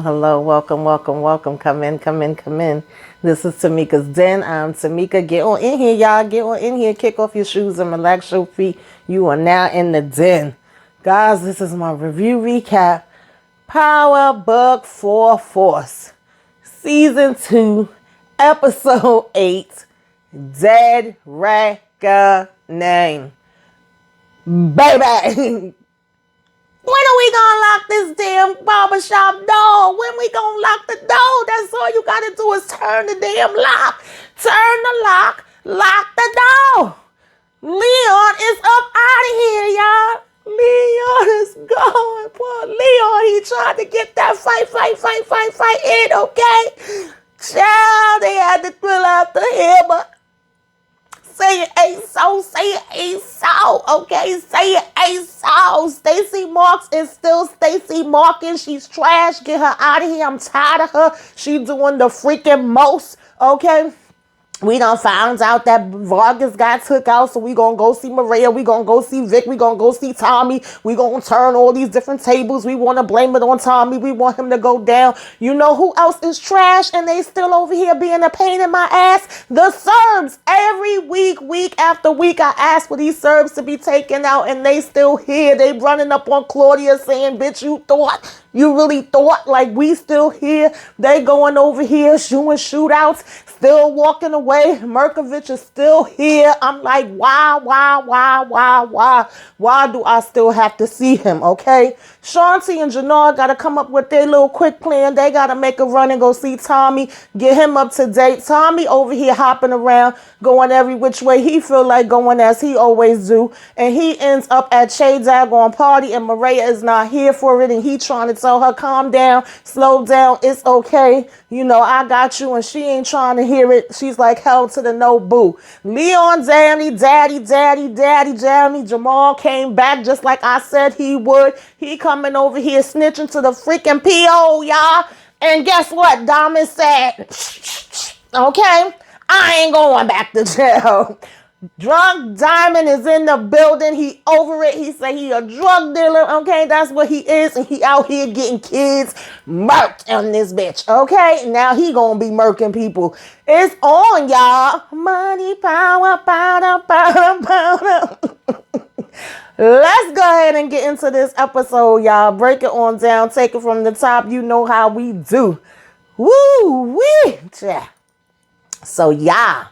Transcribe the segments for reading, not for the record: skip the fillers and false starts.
hello. Welcome, welcome, welcome. Come in, come in, come in. This is Tamika's Den. I'm Tamika. Get on in here, y'all. Get on in here. Kick off your shoes and relax your feet. You are now in the den. Guys, this is my review recap. Powerbookforce. Season 2, Episode 8. Dead Reckoning. Baby! When are we gonna lock this damn barbershop door? When we gonna lock the door? That's all you gotta do is turn the damn lock. Turn the lock. Lock the door. Leon is up out of here, y'all. Leon is gone. Poor Leon, he tried to get that fight in, okay? Child, they had to thrill after him, but say it ain't so, say it ain't so, okay? Say it ain't so. Stacey Marks is still Stacey Marking. She's trash. Get her out of here. I'm tired of her. She doing the freaking most, okay? We done found out that Vargas got took out, so we gonna go see Maria, we gonna go see Vic, we gonna go see Tommy, we gonna turn all these different tables, we wanna blame it on Tommy, we want him to go down. You know who else is trash and they still over here being a pain in my ass? The Serbs. Every week after week, I ask for these Serbs to be taken out and they still here. They running up on Claudia saying, bitch, you really thought like we still here? They going over here shooting shootouts, still walking away. Merkovich is still here. I'm like, why do I still have to see him? Okay, Shanti and Jannar got to come up with their little quick plan. They got to make a run and go see Tommy, get him up to date. Tommy over here hopping around, going every which way he feel like going, as he always do, and he ends up at Che Dagon party, and Maria is not here for it, and he trying to tell her, calm down, slow down, it's okay, you know, I got you, and she ain't trying to hear it. She's like, hell to the no, boo. Leon daddy, Jamal came back just like I said he would. He coming over here snitching to the freaking PO, y'all. And guess what? Diamond said, okay, I ain't going back to jail. Drunk Diamond is in the building. He over it. He say he a drug dealer. Okay, that's what he is. And he out here getting kids murked on this bitch. Okay, now he gonna be murking people. It's on, y'all. Money, power, powder. Let's go ahead and get into this episode, y'all. Break it on down. Take it from the top. You know how we do. Woo wee. So, yeah.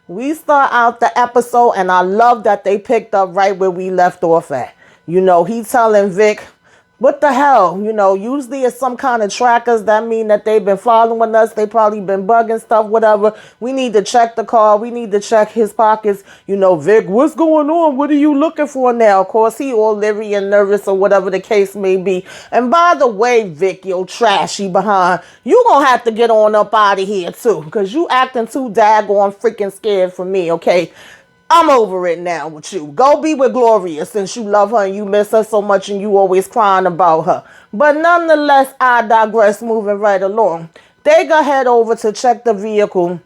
We start out the episode, and I love that they picked up right where we left off at. You know, he telling Vic, what the hell? You know, usually it's some kind of trackers. That mean that they've been following us. They probably been bugging stuff, whatever. We need to check the car. We need to check his pockets. You know, Vic, what's going on? What are you looking for now? Of course, he all leery and nervous or whatever the case may be. And by the way, Vic, yo trashy behind, you gonna have to get on up out of here too, because you acting too daggone freaking scared for me, okay? I'm over it now with you. Go be with Gloria since you love her and you miss her so much and you always crying about her. But nonetheless, I digress, moving right along. They go head over to check the vehicle.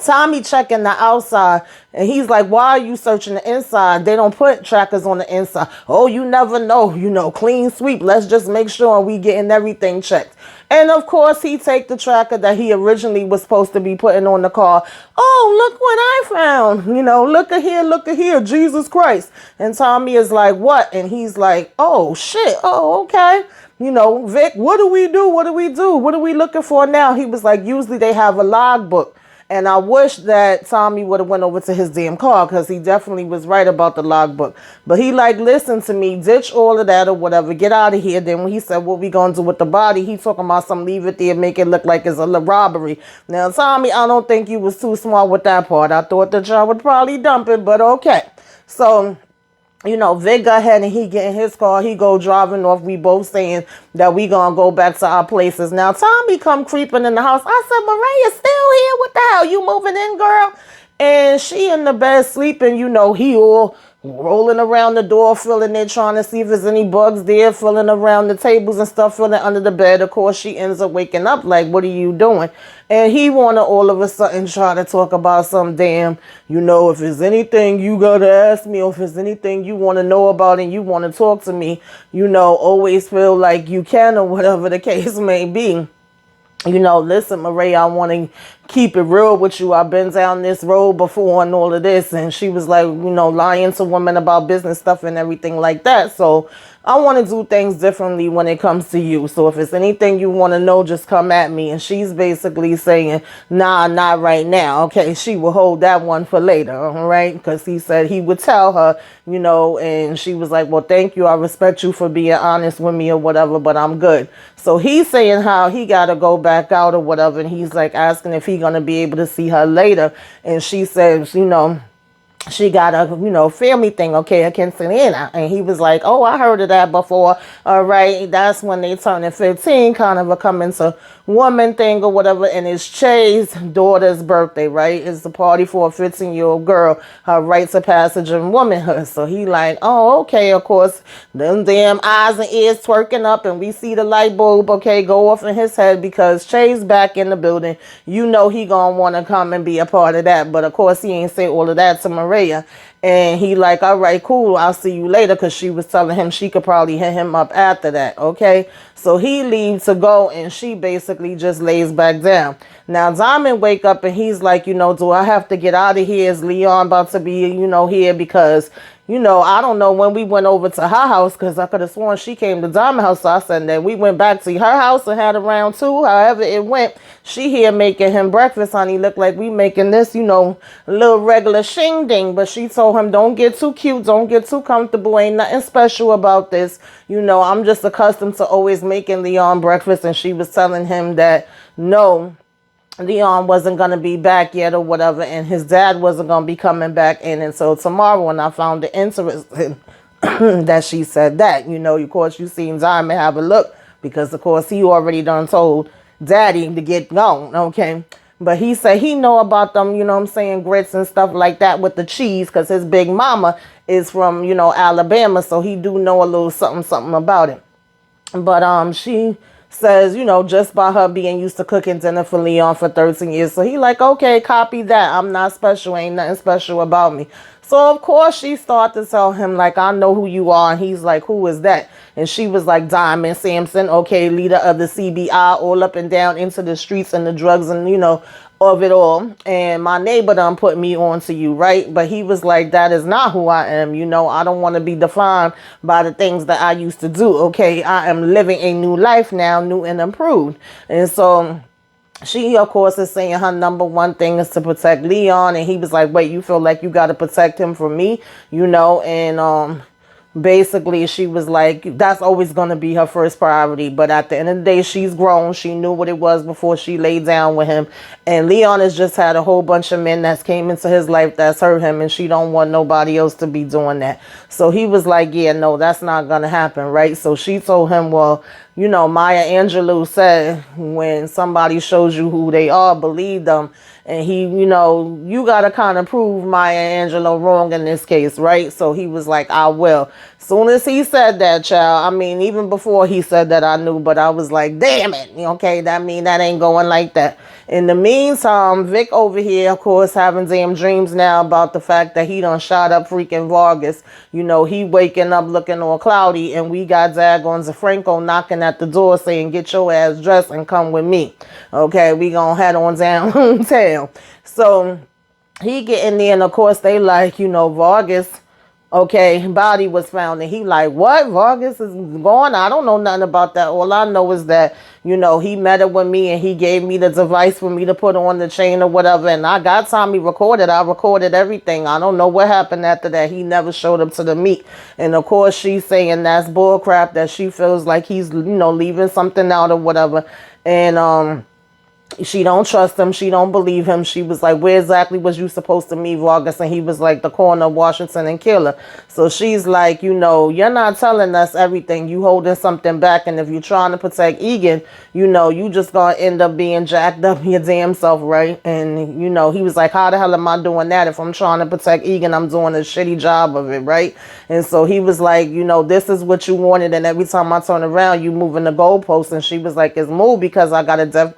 Tommy checking the outside, and he's like, why are you searching the inside? They don't put trackers on the inside. Oh, you never know, you know, clean sweep. Let's just make sure we getting everything checked. And of course, he take the tracker that he originally was supposed to be putting on the car. Oh, look what I found. You know, look at here, Jesus Christ. And Tommy is like, what? And he's like, oh, shit. Oh, okay. You know, Vic, what do we do? What are we looking for now? He was like, usually they have a logbook. And I wish that Tommy would have went over to his damn car, because he definitely was right about the logbook. But he like, listen to me, ditch all of that or whatever, get out of here. Then when he said, what we gonna do with the body, he talking about some leave it there, make it look like it's a robbery. Now, Tommy, I don't think you was too smart with that part. I thought that y'all would probably dump it, but okay. So, you know, Vic go ahead and he get in his car. He go driving off. We both saying that we gonna go back to our places. Now, Tommy come creeping in the house. I said, Maria's still here? What the hell? You moving in, girl? And she in the bed sleeping. You know, he all rolling around the door, feeling it, trying to see if there's any bugs there, feeling around the tables and stuff, feeling under the bed. Of course, she ends up waking up like, what are you doing? And he want to all of a sudden try to talk about some damn, if there's anything you got to ask me, or if there's anything you want to know about and you want to talk to me, always feel like you can, or whatever the case may be. Listen, Maria, I want to keep it real with you. I've been down this road before and all of this. And she was like, lying to women about business stuff and everything like that. So I want to do things differently when it comes to you. So if it's anything you want to know, just come at me. And she's basically saying, nah, not right now. Okay, she will hold that one for later. All right, because he said he would tell her, and she was like, well, thank you. I respect you for being honest with me or whatever, but I'm good. So he's saying how he got to go back out or whatever. And he's like asking if he's going to be able to see her later. And she says, she got a, family thing, okay, a quinceañera. And he was like, oh, I heard of that before. All right, that's when they turning 15, kind of a coming to woman thing or whatever. And it's Che's daughter's birthday, right? It's a party for a 15-year-old girl, her rites of passage in womanhood. So he like, oh, okay, of course, them damn eyes and ears twerking up, and we see the light bulb, okay, go off in his head because Che's back in the building. He gonna want to come and be a part of that. But of course, he ain't say all of that to Maria. And he like, all right, cool, I'll see you later, because she was telling him she could probably hit him up after that, okay? So he leaves to go, and she basically just lays back down. Now, Diamond wake up, and he's like, do I have to get out of here? Is Leon about to be, here? Because, I don't know when we went over to her house, because I could have sworn she came to Diamond house. So I said that we went back to her house and had a round two. However it went, she here making him breakfast, honey. Look like we making this, a little regular shing ding. But she told him, don't get too cute. Don't get too comfortable. Ain't nothing special about this. I'm just accustomed to always making Leon breakfast. And she was telling him that, no, Leon wasn't going to be back yet or whatever, and his dad wasn't going to be coming back in until tomorrow. And I found it interesting that she said that. Of course, you seen Diamond have a look, because, of course, he already done told Daddy to get gone, okay? But he said he know about them, grits and stuff like that with the cheese, because his big mama is from, Alabama, so he do know a little something about it. But she says, just by her being used to cooking dinner for Leon for 13 years. So he like, okay, copy that. I'm not special. Ain't nothing special about me. So, of course, she started to tell him, like, I know who you are. And he's like, who is that? And she was like, Diamond Sampson, okay, leader of the CBI, all up and down into the streets and the drugs and, of it all. And my neighbor done put me on to you, right? But he was like, that is not who I am. I don't want to be defined by the things that I used to do, okay? I am living a new life now, new and improved. And so she, of course, is saying her number one thing is to protect Leon. And he was like, wait, you feel like you got to protect him from me, and basically she was like, that's always going to be her first priority. But at the end of the day, she's grown. She knew what it was before she laid down with him. And Leon has just had a whole bunch of men that came into his life that's hurt him, and she don't want nobody else to be doing that. So he was like, yeah, no, that's not going to happen, right? So she told him, well, Maya Angelou said, when somebody shows you who they are, believe them. And he, you got to kind of prove Maya Angelou wrong in this case, right? So he was like, I will. Soon as he said that, child, I mean, even before he said that, I knew, but I was like, damn it. Okay, that ain't going like that. In the meantime, Vic over here, of course, having damn dreams now about the fact that he done shot up freaking Vargas. He waking up looking all cloudy, and we got Zagons Franco knocking at the door saying, get your ass dressed and come with me. Okay, we gonna head on downtown. So he get in there, and of course they like, Vargas, okay, body was found. And he like, what? Vargas is gone? I don't know nothing about that. All I know is that, he met up with me, and he gave me the device for me to put on the chain or whatever. And I got Tommy recorded. I recorded everything. I don't know what happened after that. He never showed up to the meet. And of course, she's saying that's bullcrap, that she feels like he's, leaving something out or whatever. And She don't trust him. She don't believe him. She was like, where exactly was you supposed to meet Vargas? And he was like, the corner of Washington and Killer. So she's like, you're not telling us everything. You holding something back. And if you're trying to protect Egan, you just going to end up being jacked up your damn self, right? And, he was like, how the hell am I doing that? If I'm trying to protect Egan, I'm doing a shitty job of it, right? And so he was like, this is what you wanted. And every time I turn around, you moving the goalposts. And she was like, it's moved because I got a dead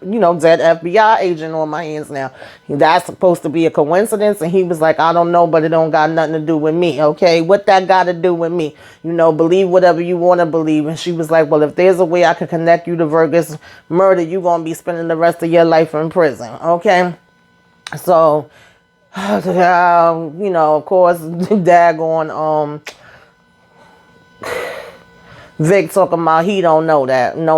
FBI agent on my hands now. That's supposed to be a coincidence. And he was like, I don't know, but it don't got nothing to do with me. Okay, what that got to do with me? Believe whatever you want to believe. And she was like, well, if there's a way I can connect you to Vargas murder, you're going to be spending the rest of your life in prison. Okay, so of course, daggone Vic talking about he don't know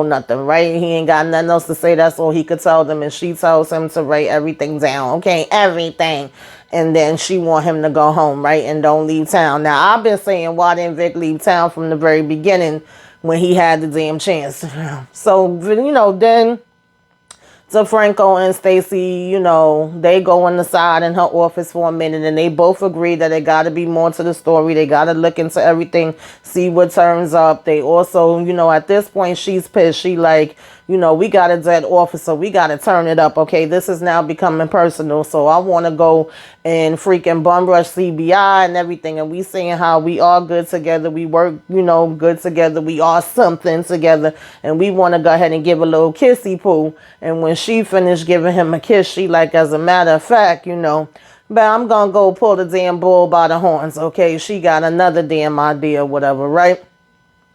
nothing, right? He ain't got nothing else to say. That's all he could tell them. And she tells him to write everything down. Okay, everything. And then she want him to go home, right? And don't leave town. Now, I've been saying, why didn't Vic leave town from the very beginning when he had the damn chance? So, then DeFranco and Stacy, they go on the side in her office for a minute, and they both agree that there got to be more to the story. They got to look into everything, see what turns up. They also, at this point, she's pissed. She like, we got a dead officer. We got to turn it up. Okay, this is now becoming personal. So I want to go and freaking bum rush CBI and everything. And we saying how we are good together. We work, good together. We are something together. And we want to go ahead and give a little kissy poo. And when she finished giving him a kiss, she like, as a matter of fact, but I'm going to go pull the damn bull by the horns. Okay, she got another damn idea or whatever, right?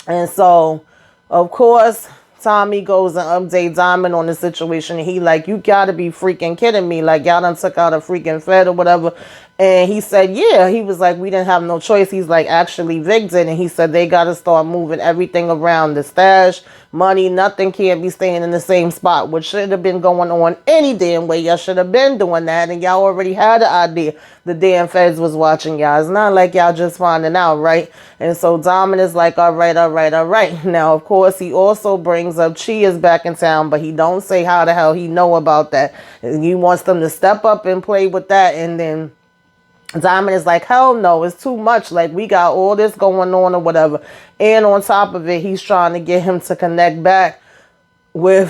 And so, of course, Tommy goes and updates Diamond on the situation. And he like, you got to be freaking kidding me. Like, y'all done took out a freaking Fed or whatever. And he said, yeah. He was like, we didn't have no choice. He's like, actually, Vic did. And he said, they got to start moving everything around. The stash, money, nothing can't be staying in the same spot, which should have been going on any damn way. Y'all should have been doing that. And y'all already had the idea. The damn feds was watching y'all. It's not like y'all just finding out, right? And so Diamond is like, all right. Now, of course, he also brings up Chi is back in town, but he don't say how the hell he know about that. And he wants them to step up and play with that. And then Diamond is like, hell no, it's too much. Like, we got all this going on or whatever. And on top of it, he's trying to get him to connect back with,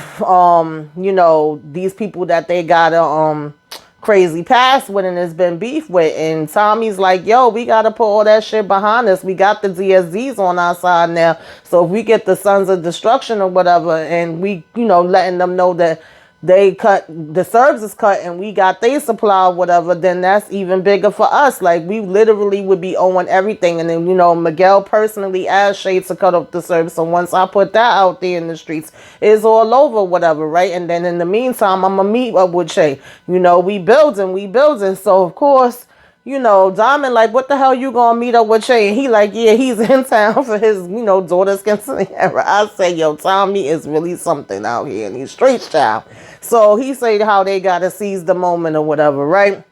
these people that they got a crazy past with and has been beef with. And Tommy's like, yo, we got to put all that shit behind us. We got the DSZs on our side now. So if we get the Sons of Destruction or whatever, and we, letting them know that they cut, the Serbs is cut, and we got their supply or whatever, then that's even bigger for us. Like, we literally would be owing everything. And then, Miguel personally asked Shay to cut up the Serbs. So once I put that out there in the streets, it's all over, whatever, right? And then in the meantime, I'm going to meet up with Shay. We building. So, of course, Diamond like, what the hell you gonna meet up with Shay? And he like, yeah, he's in town for his, daughter's quinceañera. I say, yo, Tommy is really something out here in these streets, child. So he said how they gotta seize the moment or whatever, right?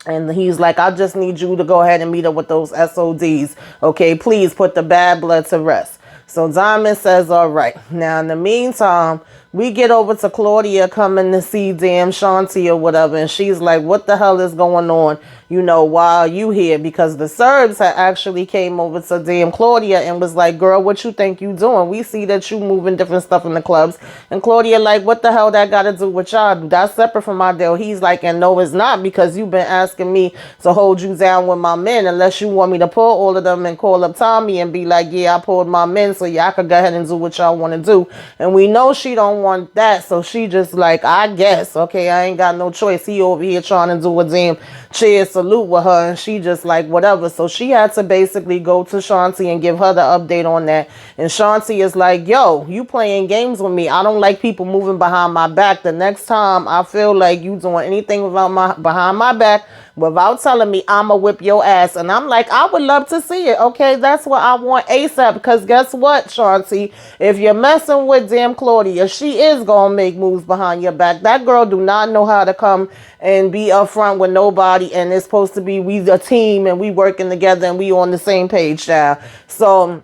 And he's like, I just need you to go ahead and meet up with those SODs. Okay, please put the bad blood to rest. So Diamond says, all right. Now, in the meantime, we get over to Claudia coming to see damn Shanti or whatever. And she's like, what the hell is going on, while you here? Because the Serbs had actually came over to damn Claudia and was like, girl, what you think you doing? We see that you moving different stuff in the clubs. And Claudia like, what the hell that got to do with y'all? That's separate from my deal. He's like, and no, it's not, because you've been asking me to hold you down with my men, unless you want me to pull all of them and call up Tommy and be like, yeah, I pulled my men, so y'all could go ahead and do what y'all want to do. And we know she don't want that, so she just like, I guess, okay, I ain't got no choice. He over here trying to do a damn chair salute with her, and she just like, whatever. So she had to basically go to Shanti and give her the update on that. And Shanti is like, yo, you playing games with me. I don't like people moving behind my back. The next time I feel like you doing anything behind my back without telling me, I'ma whip your ass. And I'm like, I would love to see it. Okay, that's what I want ASAP. Because guess what, Shanti? If you're messing with damn Claudia, she is gonna make moves behind your back. That girl do not know how to come and be upfront with nobody. And it's supposed to be we a team and we working together and we on the same page, child. So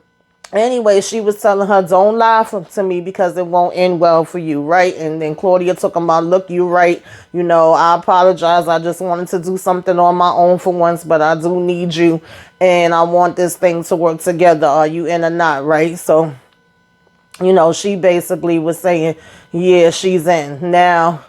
Anyway, she was telling her, don't lie to me because it won't end well for you, right? And then Claudia took him out, look, you right. I apologize. I just wanted to do something on my own for once, but I do need you. And I want this thing to work together. Are you in or not, right? So, she basically was saying, yeah, she's in. Now,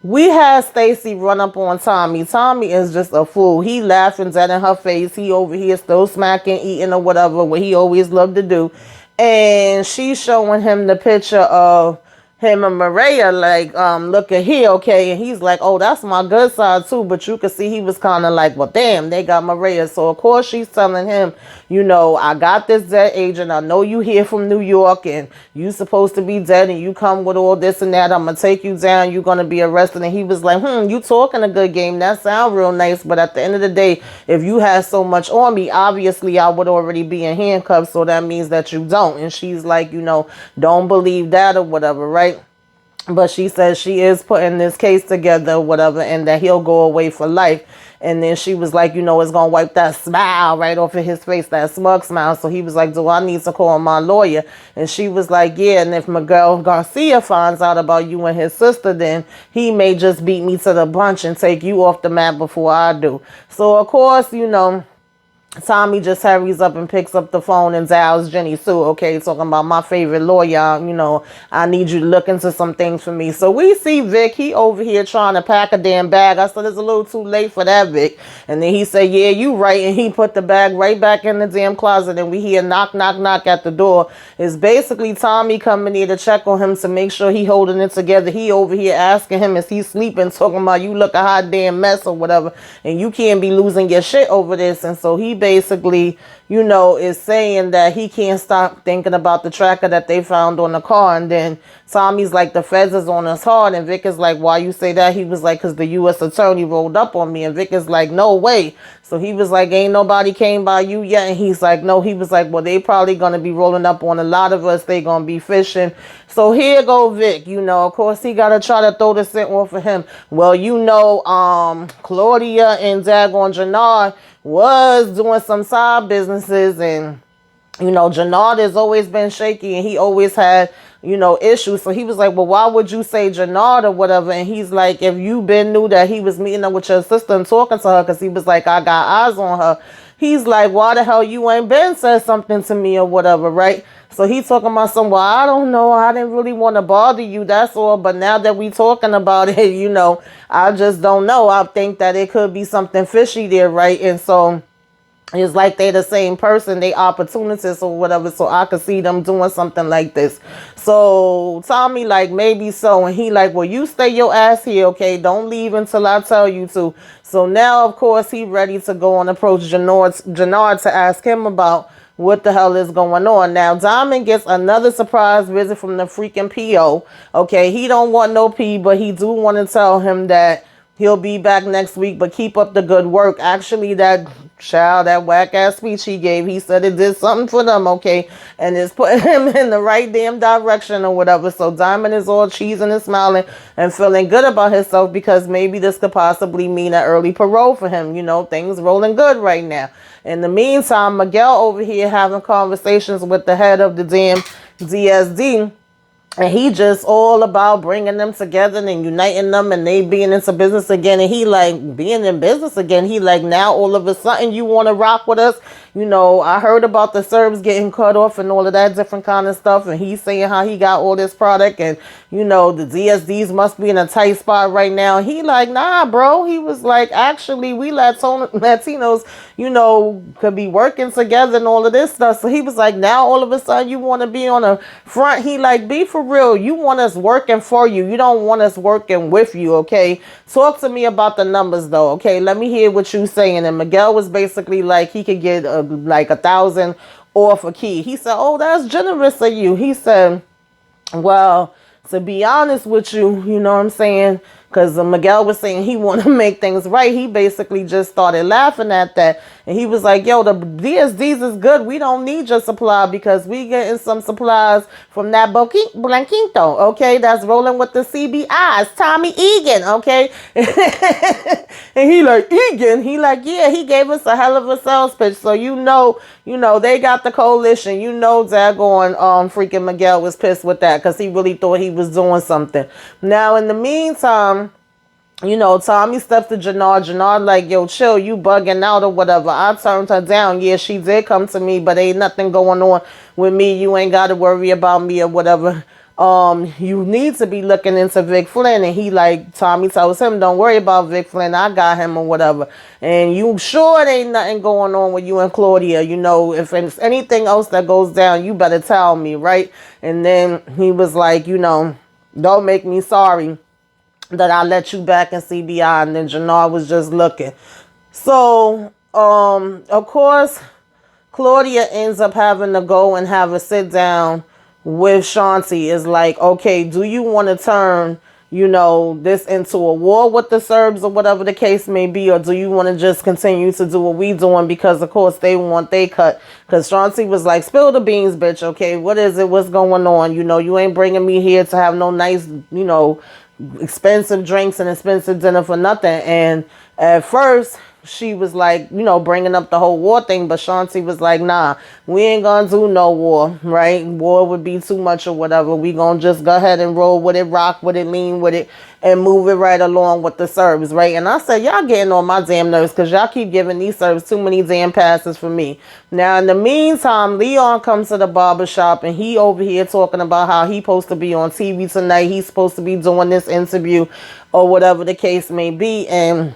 we had Stacy run up on Tommy. Tommy is just a fool. He laughing, dead in her face. He over here still smacking, eating or whatever, what he always loved to do. And she's showing him the picture of him and Maria, like, look at here, okay? And he's like, oh, that's my good side too. But you could see he was kind of like, well, damn, they got Maria. So, of course, she's telling him, I got this dead agent. I know you here from New York and you supposed to be dead and you come with all this and that. I'm going to take you down. You're going to be arrested. And he was like, you talking a good game. That sound real nice. But at the end of the day, if you had so much on me, obviously I would already be in handcuffs. So that means that you don't. And she's like, don't believe that or whatever, right? But she says she is putting this case together or whatever and that he'll go away for life. And then she was like, it's going to wipe that smile right off of his face, that smug smile. So he was like, do I need to call my lawyer? And she was like, yeah. And if Miguel Garcia finds out about you and his sister, then he may just beat me to the punch and take you off the map before I do. So, of course, Tommy just hurries up and picks up the phone and dials Jenny Sue, okay, talking about my favorite lawyer, I need you to look into some things for me. So we see Vic, he over here trying to pack a damn bag. I said it's a little too late for that, Vic. And then he said, yeah, you right. And he put the bag right back in the damn closet and we hear knock, knock, knock at the door. It's basically Tommy coming here to check on him to make sure he holding it together. He over here asking him, is he sleeping, talking about you look a hot damn mess or whatever. And you can't be losing your shit over this. And so he basically, is saying that he can't stop thinking about the tracker that they found on the car. And then Tommy's like, the feds is on us hard. And Vic is like, why you say that? He was like, because the U.S. attorney rolled up on me. And Vic is like, no way. So he was like, ain't nobody came by you yet? And he's like, no. He was like, well, they probably going to be rolling up on a lot of us. They going to be fishing. So here go Vic, of course he got to try to throw the scent off of him. Well, Claudia and Dagon Jannard was doing some side businesses and, Jannard has always been shaky and he always had, issues. So he was like, well, why would you say Jannard or whatever? And he's like, if you been knew that he was meeting up with your sister and talking to her, because he was like, I got eyes on her. He's like, why the hell you ain't been said something to me or whatever, right? So he talking about some, well, I don't know. I didn't really want to bother you. That's all. But now that we talking about it, I just don't know. I think that it could be something fishy there, right? And so it's like they the same person, they opportunists or whatever, so I could see them doing something like this. So Tommy like, maybe so. And he like, well, you stay your ass here, okay? Don't leave until I tell you to. So now, of course, he ready to go and approach Jannard to ask him about what the hell is going on. Now, Diamond gets another surprise visit from the freaking PO. Okay, he don't want no P, but he do want to tell him that he'll be back next week, but keep up the good work. Actually, that whack-ass speech he gave, he said it did something for them, okay? And it's putting him in the right damn direction or whatever. So Diamond is all cheesing and smiling and feeling good about himself because maybe this could possibly mean an early parole for him. Things rolling good right now. In the meantime, Miguel over here having conversations with the head of the damn DSD. And he just all about bringing them together and uniting them and they being into business again. And he like, being in business again, he like, now all of a sudden you want to rock with us? I heard about the Serbs getting cut off and all of that different kind of stuff. And he's saying how he got all this product and, the DSDs must be in a tight spot right now. He like, nah, bro. He was like, actually, we Latinos, could be working together and all of this stuff. So he was like, now all of a sudden you want to be on the front. He like, be for real. You want us working for you. You don't want us working with you, okay? Talk to me about the numbers, though, okay? Let me hear what you saying. And Miguel was basically like, he could get like 1,000 off a key. He said, oh, that's generous of you. He said, well, to be honest with you, you know what I'm saying? because Miguel was saying he wanted to make things right. He basically just started laughing at that. And he was like, yo, the DSDs is good. We don't need your supply because we getting some supplies from that Blanquito, okay? That's rolling with the CBIs, Tommy Egan, okay? And he like, Egan? He like, yeah, he gave us a hell of a sales pitch. So you know, they got the coalition. You know, daggone freaking Miguel was pissed with that because he really thought he was doing something. Now, in the meantime, Tommy steps to Jannard. Jannard like, yo, chill, you bugging out or whatever. I turned her down. Yeah, she did come to me, but ain't nothing going on with me. You ain't got to worry about me or whatever. You need to be looking into Vic Flynn. And he like, Tommy tells him, don't worry about Vic Flynn. I got him or whatever. And you sure it ain't nothing going on with you and Claudia. If it's anything else that goes down, you better tell me, right? And then he was like, don't make me sorry that I let you back in CBI. And then Jannard was just looking. So, of course, Claudia ends up having to go and have a sit down with Shanti. Is like, okay, do you want to turn, this into a war with the Serbs or whatever the case may be, or do you want to just continue to do what we doing because, of course, they want they cut? Because Shanti was like, spill the beans, bitch, okay? What is it? What's going on? You ain't bringing me here to have no nice, expensive drinks and expensive dinner for nothing. And at first she was like, bringing up the whole war thing, but Shanti was like, nah, we ain't gonna do no war, right? War would be too much or whatever. We gonna just go ahead and roll with it, rock with it, lean with it, and move it right along with the Serbs, right? And I said, y'all getting on my damn nerves because y'all keep giving these Serbs too many damn passes for me. Now, in the meantime, Leon comes to the barbershop and he over here talking about how he supposed to be on TV tonight. He's supposed to be doing this interview or whatever the case may be. And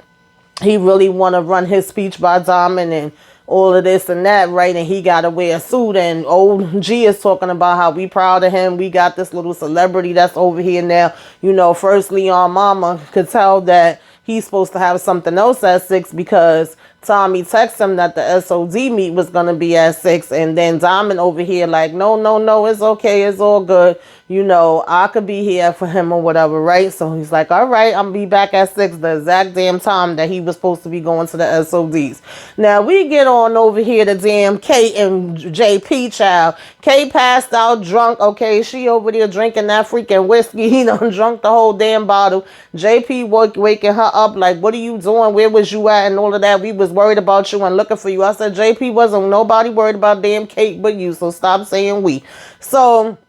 he really want to run his speech by Diamond and all of this and that, right? And he got to wear a suit. And old G is talking about how we proud of him. We got this little celebrity that's over here now. First Leon mama could tell that he's supposed to have something else at 6 because Tommy texted him that the SOD meet was going to be at 6. And then Diamond over here like, no, it's okay. It's all good. I could be here for him or whatever, right? So he's like, all right, I'm going to be back at 6, the exact damn time that he was supposed to be going to the SODs. Now, we get on over here to damn Kate and JP, child. Kate passed out drunk, okay? She over there drinking that freaking whiskey. He done drunk the whole damn bottle. JP waking her up like, what are you doing? Where was you at? And all of that. We was worried about you and looking for you. I said, JP wasn't nobody worried about damn Kate but you, so stop saying we. So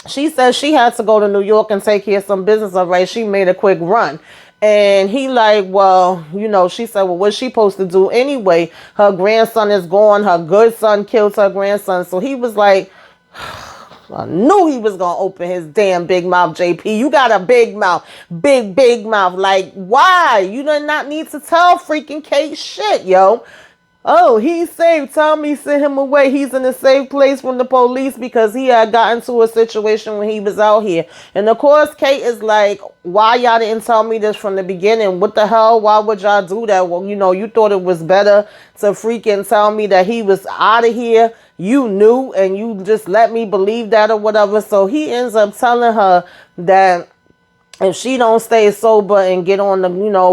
she said she had to go to New York and take care of some business, all right? She made a quick run. And he like, well, she said, well, what's she supposed to do anyway? Her grandson is gone. Her good son killed her grandson. So he was like, I knew he was going to open his damn big mouth, JP. You got a big mouth. Big mouth. Like, why? You do not need to tell freaking Kate shit, yo. Oh, he's safe. Tommy sent him away. He's in a safe place from the police because he had gotten to a situation when he was out here. And of course, Kate is like, why y'all didn't tell me this from the beginning? What the hell? Why would y'all do that? Well, you thought it was better to freaking tell me that he was out of here. You knew and you just let me believe that or whatever. So he ends up telling her that if she don't stay sober and get on the,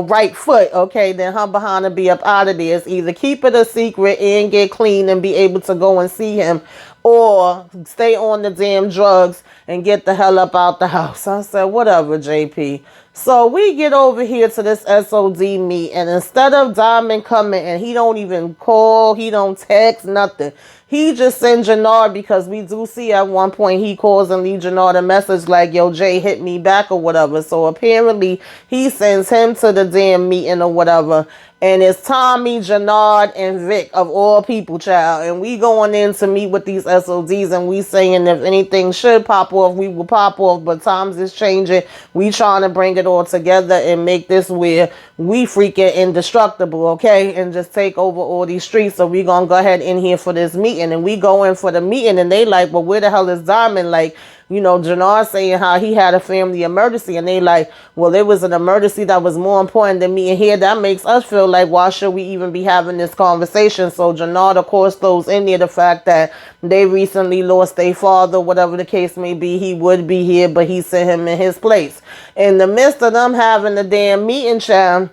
right foot, okay, then her behind will be up out of there. It's either keep it a secret and get clean and be able to go and see him, or stay on the damn drugs and get the hell up out the house. I said, whatever, JP. So we get over here to this SOD meet, and instead of Diamond coming, and he don't even call, he don't text, nothing. He just sent Jannard, because we do see at one point he calls and leaves Jannard a message like, yo, Jay, hit me back or whatever. So apparently he sends him to the damn meeting or whatever. And it's Tommy, Jannard, and Vic, of all people, child. And we going in to meet with these SODs, and we saying if anything should pop off, we will pop off. But times is changing. We trying to bring it all together and make this where we freaking indestructible, okay? And just take over all these streets. So we going to go ahead in here for this meeting. And we go in for the meeting, and they like, well, where the hell is Diamond? Like, Jannar saying how he had a family emergency, and they like, well, it was an emergency that was more important than me. And here, that makes us feel like, why should we even be having this conversation? So Jannar, of course, throws in there the fact that they recently lost their father, whatever the case may be. He would be here, but he sent him in his place. In the midst of them having the damn meeting, child,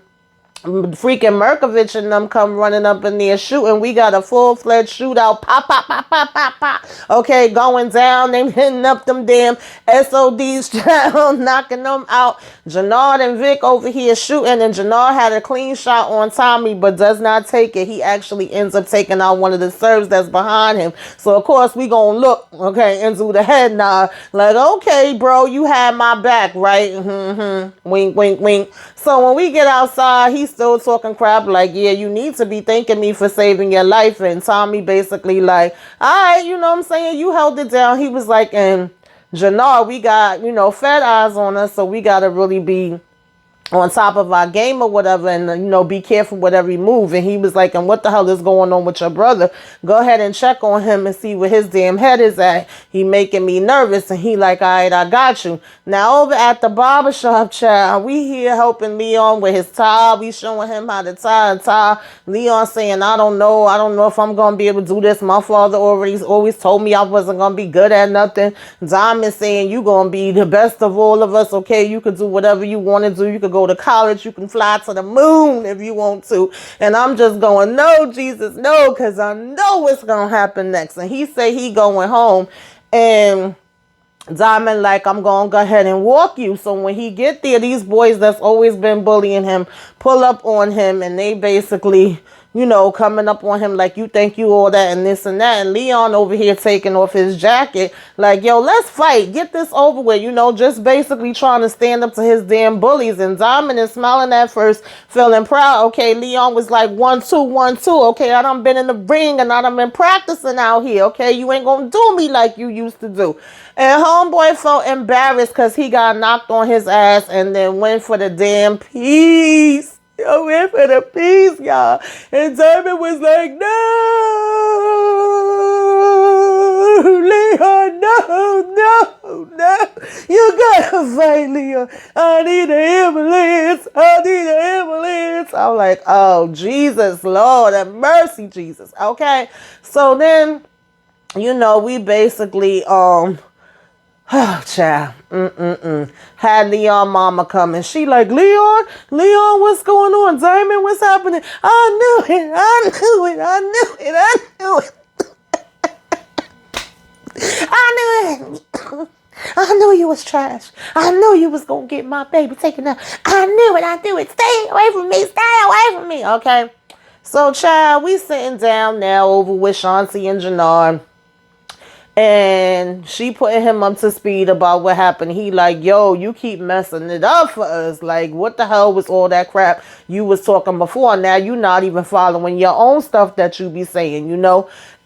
freaking Merkovich and them come running up in there shooting. We got a full-fledged shootout. Pop, pop, pop, pop, pop, pop. Okay, going down. They hitting up them damn SODs, child, knocking them out. Jannar and Vic over here shooting, and Jannar had a clean shot on Tommy, but does not take it. He actually ends up taking out one of the Serbs that's behind him. So, of course, we gonna look, okay, into the head nod. Like, okay, bro, you had my back, right? Mm-hmm. Wink, wink, wink. So when we get outside, he's still talking crap like, yeah, you need to be thanking me for saving your life. And Tommy basically like, all right, you know what I'm saying? You held it down. He was like, and Jannar, we got, fed eyes on us. So we got to really be on top of our game or whatever, and be careful with every move. And he was like, and what the hell is going on with your brother? Go ahead and check on him and see where his damn head is at. He making me nervous. And he like, all right, I got you. Now over at the barbershop, child, we here helping Leon with his tie. We showing him how to tie and tie. Leon saying, I don't know if I'm gonna be able to do this. My father always told me I wasn't gonna be good at nothing. Diamond saying, you gonna be the best of all of us. Okay, you could do whatever you want to do. You could go to college, you can fly to the moon if you want to. And I'm just going, no, Jesus, no, because I know what's going to happen next. And he say he going home, and Diamond like, I'm going to go ahead and walk you. So when he get there, these boys that's always been bullying him pull up on him, and they basically, coming up on him like, you think you all that and this and that. And Leon over here taking off his jacket like, yo, let's fight. Get this over with, just basically trying to stand up to his damn bullies. And Diamond is smiling at first, feeling proud. Okay, Leon was like, 1, 2, 1, 2. Okay, I done been in the ring and I done been practicing out here. Okay, you ain't gonna do me like you used to do. And homeboy felt embarrassed because he got knocked on his ass and then went for the damn piece. I went for the piece, y'all. And Diamond was like, no, Leon, no. You gotta fight, Leon. I need an ambulance. I'm like, oh, Jesus, Lord, have mercy, Jesus. Okay. So then, we basically, oh, child. Had Leon mama come, and she like, Leon, what's going on? Diamond, what's happening? I knew it. I knew you was trash. I knew you was going to get my baby taken out. I knew it. Stay away from me. Okay. So, child, we sitting down now over with Shanti and Jannar. And she putting him up to speed about what happened. He like, yo, you keep messing it up for us. Like, what the hell was all that crap you was talking before? Now you not even following your own stuff that you be saying,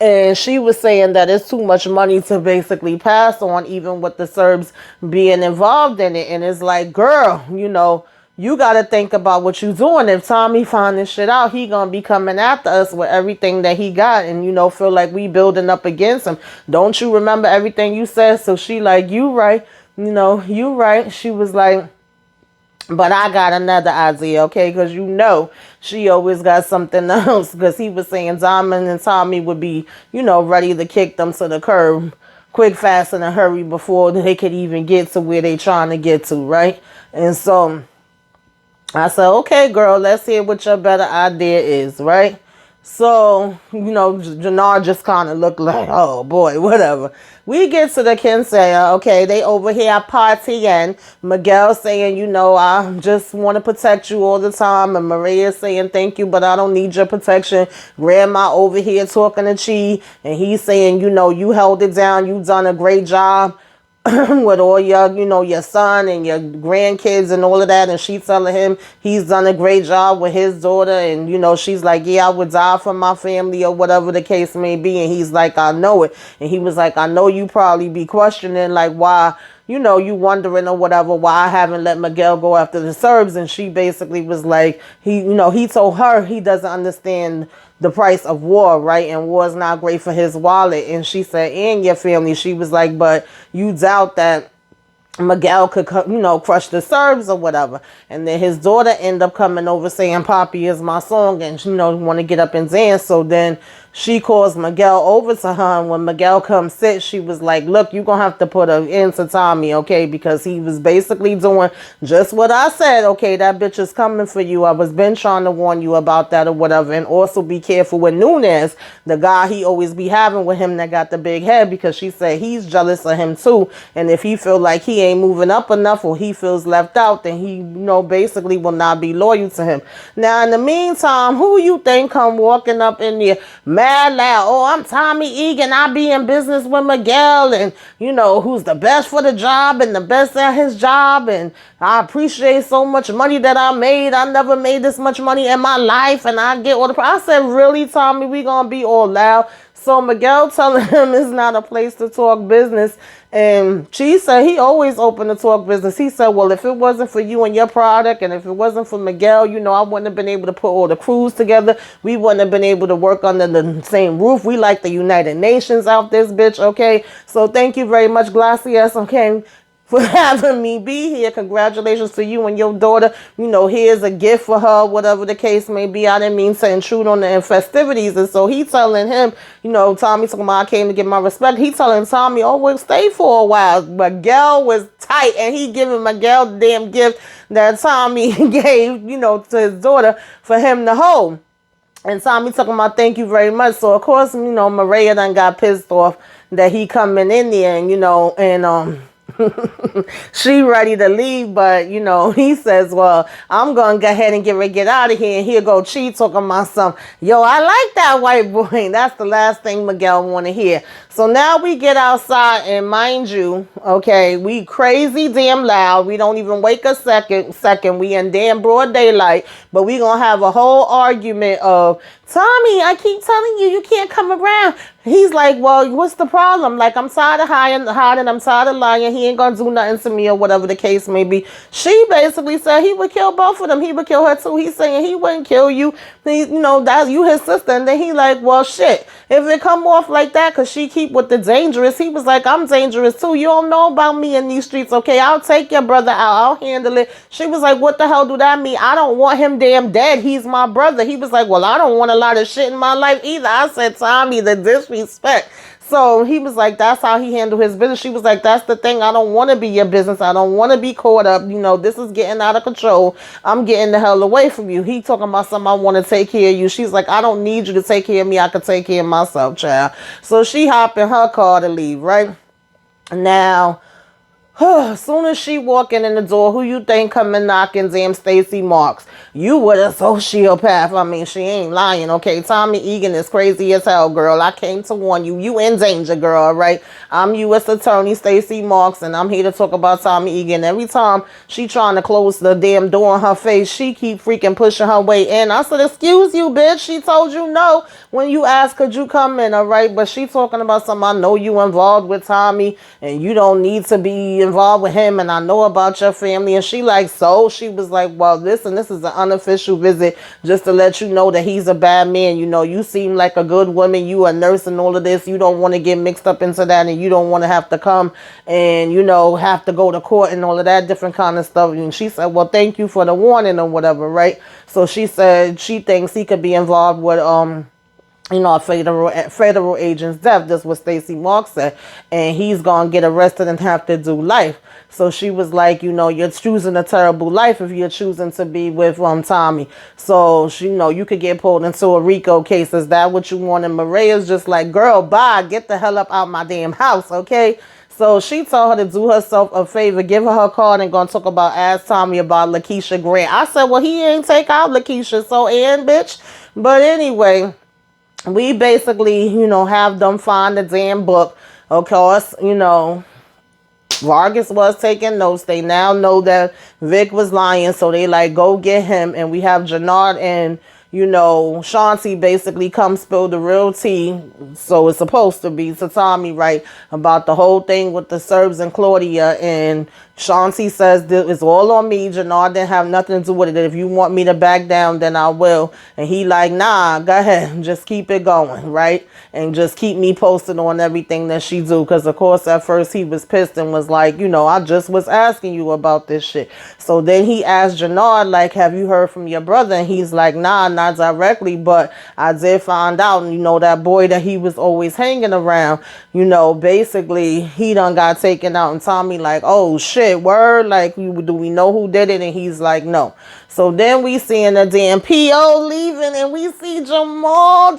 And she was saying that it's too much money to basically pass on, even with the Serbs being involved in it. And it's like, girl, you got to think about what you're doing. If Tommy find this shit out, he going to be coming after us with everything that he got and, feel like we building up against him. Don't you remember everything you said? So she like, you right. You right. She was like, but I got another idea, okay? Because she always got something else. Because he was saying Diamond and Tommy would be, ready to kick them to the curb quick, fast, in a hurry before they could even get to where they trying to get to, right? And so I said, okay, girl, let's hear what your better idea is, right? So, Jannar just kind of looked like, oh, boy, whatever. We get to the Kinsey, okay, they over here partying. Miguel saying, I just want to protect you all the time. And Maria saying, thank you, but I don't need your protection. Grandma over here talking to Chi. And he's saying, you held it down. You done a great job with all your, your son and your grandkids and all of that. And she telling him he's done a great job with his daughter. And, she's like, yeah, I would die for my family or whatever the case may be. And he's like, I know it. And he was like, I know you probably be questioning like why, you wondering or whatever why I haven't let Miguel go after the Serbs. And she basically was like, he told her he doesn't understand the price of war, right? And war is not great for his wallet. And she said, and your family. She was like, but you doubt that Miguel could, crush the Serbs or whatever. And then his daughter ended up coming over saying, Poppy is my song, and, want to get up and dance. So then she calls Miguel over to her, and when Miguel comes sit, she was like, look, you're going to have to put an end to Tommy, okay? Because he was basically doing just what I said, okay? That bitch is coming for you. I was been trying to warn you about that or whatever. And also be careful with Nunez, the guy he always be having with him that got the big head, because she said he's jealous of him too. And if he feel like he ain't moving up enough or he feels left out, then he, basically will not be loyal to him. Now, in the meantime, who you think come walking up in there mad loud? Oh, I'm Tommy Egan. I be in business with Miguel, and who's the best for the job and the best at his job, and I appreciate so much money that I made. I never made this much money in my life, and I get all the. I said, really, Tommy? We gonna be all loud? So Miguel telling him it's not a place to talk business. And she said he always open to talk business. He said, well, if it wasn't for you and your product, and if it wasn't for Miguel, I wouldn't have been able to put all the crews together. We wouldn't have been able to work under the same roof. We like the United Nations out this bitch, okay? So thank you very much, Glacius, okay, for having me be here. Congratulations to you and your daughter. Here's a gift for her, whatever the case may be. I didn't mean to intrude on the festivities. And so he telling him, Tommy talking about I came to get my respect. He telling Tommy, oh, well, stay for a while. Miguel was tight, and he giving Miguel the damn gift that Tommy gave, to his daughter for him to hold. And Tommy talking about thank you very much. So, of course, Maria done got pissed off that he coming in there and, she ready to leave, but he says, well, I'm gonna go ahead and get out of here. And here go Chi talking about something. Yo, I like that white boy. That's the last thing Miguel want to hear. So now we get outside, and mind you, okay, we crazy damn loud. We don't even wake a second. We in damn broad daylight, but we gonna have a whole argument of, Tommy, I keep telling you, you can't come around. He's like, well, what's the problem? Like, I'm tired of hiding. I'm tired of lying. He ain't gonna do nothing to me or whatever the case may be. She basically said he would kill both of them. He would kill her too. He's saying he wouldn't kill you. That you his sister. And then he like, well, shit. If it come off like that, because she keep with the dangerous, he was like, I'm dangerous too. You don't know about me in these streets, okay? I'll take your brother out. I'll handle it. She was like, what the hell do that mean? I don't want him damn dead. He's my brother. He was like, well, I don't want a lot of shit in my life either. I said, Tommy, the disrespect. So he was like, that's how he handled his business. She was like, that's the thing. I don't want to be your business. I don't want to be caught up. This is getting out of control. I'm getting the hell away from you. He talking about something, I want to take care of you. She's like, I don't need you to take care of me. I can take care of myself, child. So she hop in her car to leave, right? Now, as soon as she walking in the door, who you think coming knocking? Damn Stacy Marks. You with a sociopath. I mean, she ain't lying, okay? Tommy Egan is crazy as hell, girl. I came to warn you. You in danger, girl, all right? I'm U.S. Attorney Stacy Marks, and I'm here to talk about Tommy Egan. Every time she trying to close the damn door in her face, she keep freaking pushing her way in. I said, excuse you, bitch. She told you no when you asked, could you come in, all right? But she talking about something. I know you involved with Tommy, and you don't need to be involved with him, and I know about your family. And she like, so she was like, well, this is an unofficial visit just to let you know that he's a bad man. You seem like a good woman. You a nurse and all of this. You don't want to get mixed up into that, and you don't want to have to come and have to go to court and all of that different kind of stuff. And she said, well, thank you for the warning or whatever, right? So she said she thinks he could be involved with a federal agent's death. That's what Stacy Marks said. And he's going to get arrested and have to do life. So she was like, you're choosing a terrible life if you're choosing to be with Tommy. So, you could get pulled into a RICO case. Is that what you want? And Maria's just like, girl, bye. Get the hell up out my damn house, okay? So she told her to do herself a favor, give her her card, and gonna talk about, ask Tommy about Lakeisha Grant. I said, well, he ain't take out Lakeisha, so bitch. But anyway, we basically, have them find the damn book. Of course, Vargas was taking notes. They now know that Vic was lying, so they like, go get him. And we have Jannard and Shanti basically come spill the real tea, so it's supposed to be, to Tommy, right, about the whole thing with the Serbs and Claudia, and Shanti says it's all on me. Jannar didn't have nothing to do with it. If you want me to back down, then I will. And he like, nah, go ahead, just keep it going, right? And just keep me posted on everything that she do. Because, of course, at first he was pissed and was like, I just was asking you about this shit. So then he asked Jannar, like, have you heard from your brother? And he's like, nah, not directly, but I did find out, that boy that he was always hanging around, basically he done got taken out. And Tommy like, oh, shit. Word, like, do we know who did it? And he's like, no. So then we seeing the damn PO leaving, and we see Jamal.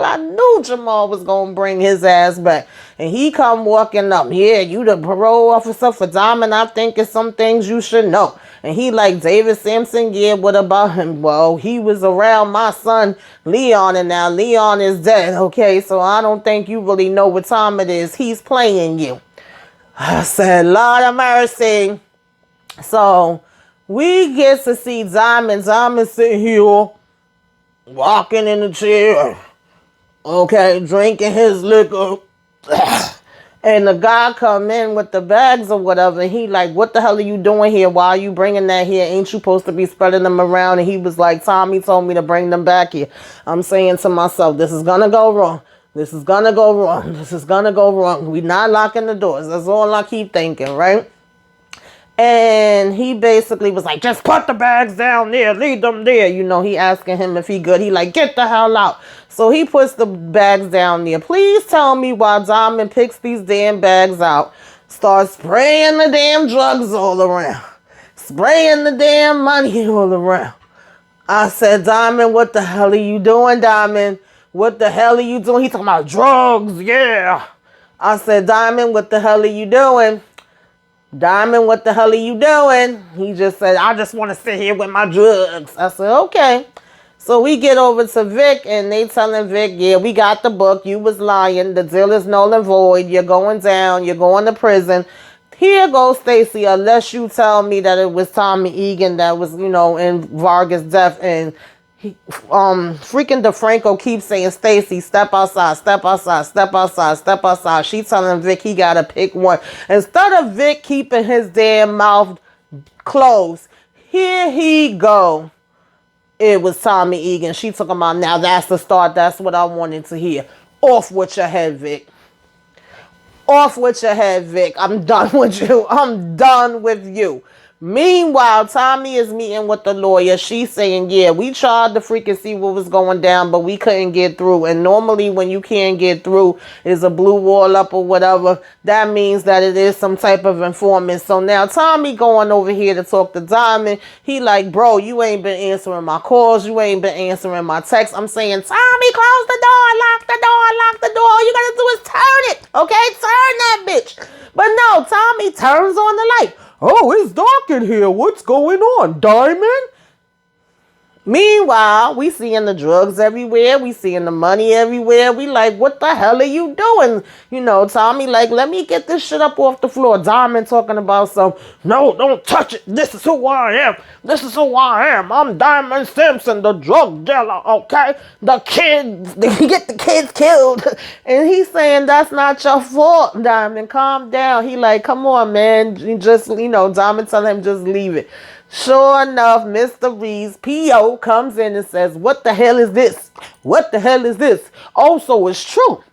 I knew Jamal was gonna bring his ass back, and he come walking up. Yeah, you the parole officer for Diamond. I think it's some things you should know. And he like, David Sampson. Yeah, what about him? Well, he was around my son Leon, and now Leon is dead. Okay, so I don't think you really know what time it is. He's playing you. I said, Lord of mercy. So we get to see Diamond. Diamond sitting here, walking in the chair, okay, drinking his liquor. And the guy come in with the bags or whatever. And he like, what the hell are you doing here? Why are you bringing that here? Ain't you supposed to be spreading them around? And he was like, Tommy told me to bring them back here. I'm saying to myself, this is going to go wrong. This is going to go wrong. This is going to go wrong. We not locking the doors. That's all I keep thinking, right? And he basically was like, just put the bags down there. Leave them there. He asking him if he good. He like, get the hell out. So he puts the bags down there. Please tell me why Diamond picks these damn bags out. Starts spraying the damn drugs all around. Spraying the damn money all around. I said, Diamond, what the hell are you doing, Diamond? What the hell are you doing? He talking about drugs, yeah. I said, Diamond, what the hell are you doing? Diamond, what the hell are you doing? He just said, I just want to sit here with my drugs. I said, okay. So we get over to Vic, and they telling Vic, yeah, we got the book. You was lying. The deal is null and void. You're going down. You're going to prison. Here goes Stacy, unless you tell me that it was Tommy Egan that was, in Vargas' death, and freaking DeFranco keeps saying, Stacy, step outside, step outside, step outside, step outside. She telling Vic he gotta pick one. Instead of Vic keeping his damn mouth closed, here he go. It was Tommy Egan. She talking about, now that's the start. That's what I wanted to hear. Off with your head, Vic. Off with your head, Vic. I'm done with you. I'm done with you. Meanwhile, Tommy is meeting with the lawyer. She's saying, yeah, we tried to freaking see what was going down, but we couldn't get through. And normally when you can't get through, is a blue wall up or whatever, that means that it is some type of informant. So now Tommy going over here to talk to Diamond. He like, bro, you ain't been answering my calls. You ain't been answering my texts. I'm saying, Tommy, close the door, lock the door, lock the door. All you gotta do is turn it, okay? Turn that bitch. But no, Tommy turns on the light. Oh, it's dark in here. What's going on, Diamond? Meanwhile, we seeing the drugs everywhere. We seeing the money everywhere. We like, what the hell are you doing? Tommy like, let me get this shit up off the floor. Diamond talking about no, don't touch it. This is who I am. This is who I am. I'm Diamond Simpson, the drug dealer, okay? The kids, get the kids killed. And he's saying, that's not your fault, Diamond. Calm down. He like, come on, man. Diamond telling him, just leave it. Sure enough, Mr. Reed's P.O. comes in and says, what the hell is this? What the hell is this? Oh, so it's true.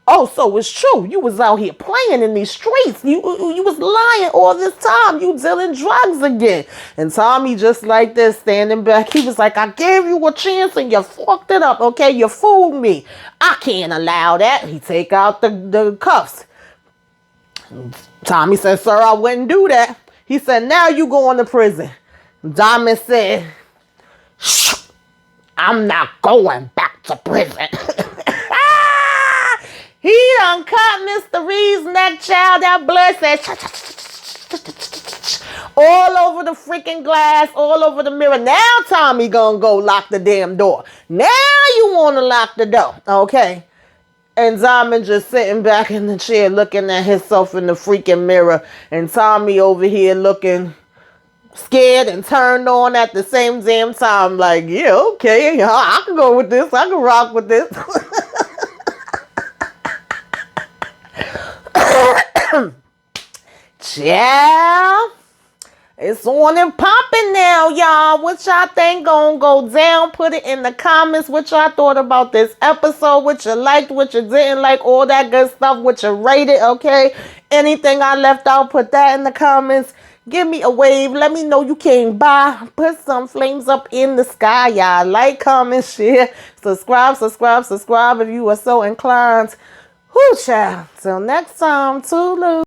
Oh, so it's true. You was out here playing in these streets. You was lying all this time. You dealing drugs again. And Tommy just like this, standing back. He was like, I gave you a chance and you fucked it up. Okay, you fooled me. I can't allow that. He take out the cuffs. Tommy said, sir, I wouldn't do that. He said, now you going to prison. Diamond said, shh, I'm not going back to prison. He done cut Mr. Reed's neck, child. That blood said, all over the freaking glass, all over the mirror. Now Tommy gonna go lock the damn door. Now you want to lock the door, okay? And Diamond just sitting back in the chair looking at himself in the freaking mirror. And Tommy over here looking scared and turned on at the same damn time. Like, yeah, okay, I can go with this. I can rock with this. Yeah. It's on and popping now, y'all. What y'all think gonna go down? Put it in the comments what y'all thought about this episode, what you liked, what you didn't like, all that good stuff, what you rated, okay? Anything I left out, put that in the comments. Give me a wave. Let me know you came by. Put some flames up in the sky, y'all. Like, comment, share, subscribe if you are so inclined. Whoo, child. Till next time, toodaloo.